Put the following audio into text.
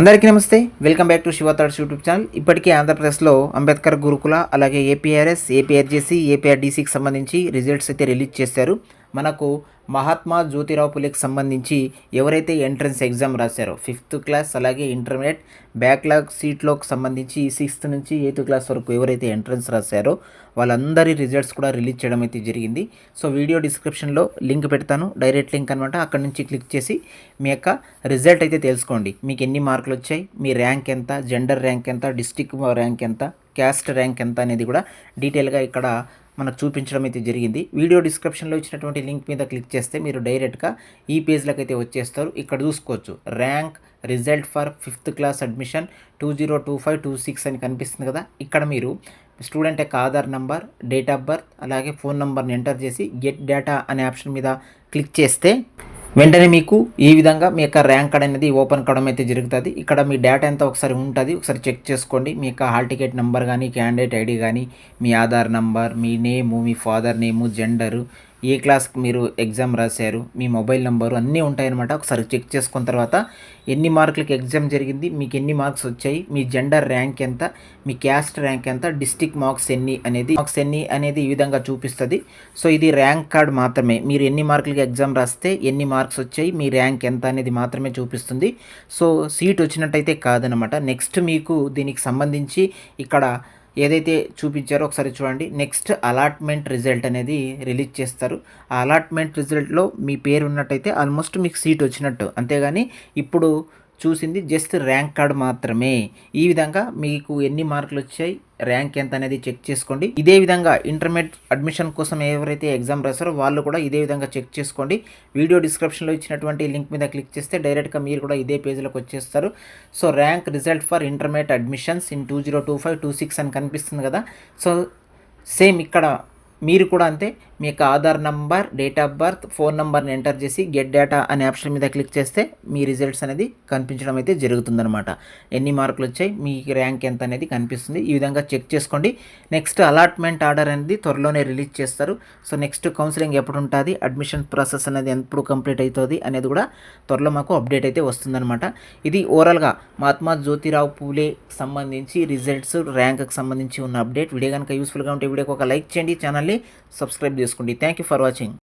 అందరికీ నమస్తే. Welcome back to Shiva thoughts YouTube channel. ఇప్పటికే ఆంధ్రప్రదేశ్లో అంబేద్కర్ గురుకుల, అలాగే ఏపీఆర్ఎస్, ఏపీఆర్జేసీ, ఏపీఆర్డీసీకి సంబంధించి రిజల్ట్స్ అయితే రిలీజ్ చేశారు. మనకు మహాత్మా జ్యోతిరావు పులేకి సంబంధించి ఎవరైతే ఎంట్రన్స్ ఎగ్జామ్ రాశారో 5th క్లాస్, అలాగే ఇంటర్మీడియట్ బ్యాక్లాగ్ సీట్లోకి సంబంధించి 6th నుంచి 8th క్లాస్ వరకు ఎవరైతే ఎంట్రన్స్ రాశారో వాళ్ళందరి రిజల్ట్స్ కూడా రిలీజ్ చేయడం అయితే జరిగింది. సో వీడియో డిస్క్రిప్షన్లో లింక్ పెడతాను, డైరెక్ట్ లింక్ అనమాట. అక్కడ నుంచి క్లిక్ చేసి మీ యొక్క రిజల్ట్ అయితే తెలుసుకోండి. మీకు ఎన్ని మార్కులు వచ్చాయి, మీ ర్యాంక్ ఎంత, జెండర్ ర్యాంక్ ఎంత, డిస్టిక్ ర్యాంక్ ఎంత, క్యాస్ట్ ర్యాంక్ ఎంత అనేది కూడా డీటెయిల్గా ఇక్కడ మనకు చూపించడం అయితే జరిగింది. వీడియో డిస్క్రిప్షన్లో ఇచ్చినటువంటి లింక్ మీద క్లిక్ చేస్తే మీరు డైరెక్ట్గా ఈ పేజ్లోకి అయితే వచ్చేస్తారు. ఇక్కడ చూసుకోవచ్చు rank result for 5th class admission 2025-26 అని కనిపిస్తుంది కదా. ఇక్కడ మీరు స్టూడెంట్ యొక్క Aadhaar number, date of birth, అలాగే ఫోన్ నెంబర్ని ఎంటర్ చేసి గెట్ డేటా అనే ఆప్షన్ మీద క్లిక్ చేస్తే వెంటనే మీకు ఈ విధంగా మీ యొక్క ర్యాంక్ కార్డ్ అనేది ఓపెన్ కావడం అయితే జరుగుతుంది. ఇక్కడ మీ డేటా ఎంత ఒకసారి ఉంటుంది, ఒకసారి చెక్ చేసుకోండి. మీ యొక్క హాల్ టికెట్ నెంబర్ కానీ, క్యాండిడేట్ ఐడి కానీ, మీ ఆధార్ నంబర్, మీ నేము, మీ ఫాదర్ నేము, జెండరు, ఏ క్లాస్కి మీరు ఎగ్జామ్ రాశారు, మీ మొబైల్ నెంబరు అన్నీ ఉంటాయన్నమాట. ఒకసారి చెక్ చేసుకున్న తర్వాత ఎన్ని మార్కులకి ఎగ్జామ్ జరిగింది, మీకు ఎన్ని మార్క్స్ వచ్చాయి, మీ జెండర్ ర్యాంక్ ఎంత, మీ క్యాస్ట్ ర్యాంక్ ఎంత, డిస్టిక్ మార్క్స్ ఎన్ని అనేది ఈ విధంగా చూపిస్తుంది. సో ఇది ర్యాంక్ కార్డ్ మాత్రమే. మీరు ఎన్ని మార్కులకి ఎగ్జామ్ రాస్తే ఎన్ని మార్క్స్ వచ్చాయి, మీ ర్యాంక్ ఎంత అనేది మాత్రమే చూపిస్తుంది. సో సీట్ వచ్చినట్టయితే కాదనమాట. నెక్స్ట్ మీకు దీనికి సంబంధించి ఇక్కడ ఏదైతే చూపించారో ఒకసారి చూడండి. నెక్స్ట్ అలాట్మెంట్ రిజల్ట్ అనేది రిలీజ్ చేస్తారు. ఆ అలాట్మెంట్ రిజల్ట్లో మీ పేరు ఉన్నట్టయితే ఆల్మోస్ట్ మీకు సీట్ వచ్చినట్టు. అంతేగాని ఇప్పుడు చూసింది జస్ట్ ర్యాంక్ కార్డ్ మాత్రమే. ఈ విధంగా మీకు ఎన్ని మార్కులు వచ్చాయి, ర్యాంక్ ఎంత అనేది చెక్ చేసుకోండి. ఇదే విధంగా ఇంటర్మీడియట్ అడ్మిషన్ కోసం ఎవరైతే ఎగ్జామ్ రాస్తారో వాళ్ళు కూడా ఇదే విధంగా చెక్ చేసుకోండి. వీడియో డిస్క్రిప్షన్లో ఇచ్చినటువంటి లింక్ మీద క్లిక్ చేస్తే డైరెక్ట్గా మీరు కూడా ఇదే పేజ్లోకి వచ్చేస్తారు. So rank result for intermediate admissions in 2025-26 అని కనిపిస్తుంది కదా. సో సేమ్ ఇక్కడ మీరు కూడా అంతే, మీ యొక్క Aadhaar number, date of birth, phone నెంబర్ని ఎంటర్ చేసి గెట్ డేటా అనే ఆప్షన్ మీద క్లిక్ చేస్తే మీ రిజల్ట్స్ అనేది కనిపించడం అయితే జరుగుతుందన్నమాట. ఎన్ని మార్కులు వచ్చాయి, మీ ర్యాంక్ ఎంత అనేది కనిపిస్తుంది. ఈ విధంగా చెక్ చేసుకోండి. నెక్స్ట్ అలాట్మెంట్ ఆర్డర్ అనేది త్వరలోనే రిలీజ్ చేస్తారు. సో నెక్స్ట్ కౌన్సిలింగ్ ఎప్పుడు ఉంటుంది, అడ్మిషన్ ప్రాసెస్ అనేది ఎప్పుడు కంప్లీట్ అవుతుంది అనేది కూడా త్వరలో మాకు అప్డేట్ అయితే వస్తుందన్నమాట. ఇది ఓవరాల్గా మహాత్మా జ్యోతిరావు పూలే సంబంధించి రిజల్ట్స్, ర్యాంక్కి సంబంధించి ఉన్న అప్డేట్. వీడియో కనుక యూస్ఫుల్గా ఉంటే వీడియోకి ఒక లైక్ చేయండి, ఛానల్ని సబ్స్క్రైబ్ చేసుకోండి. Thank you for watching.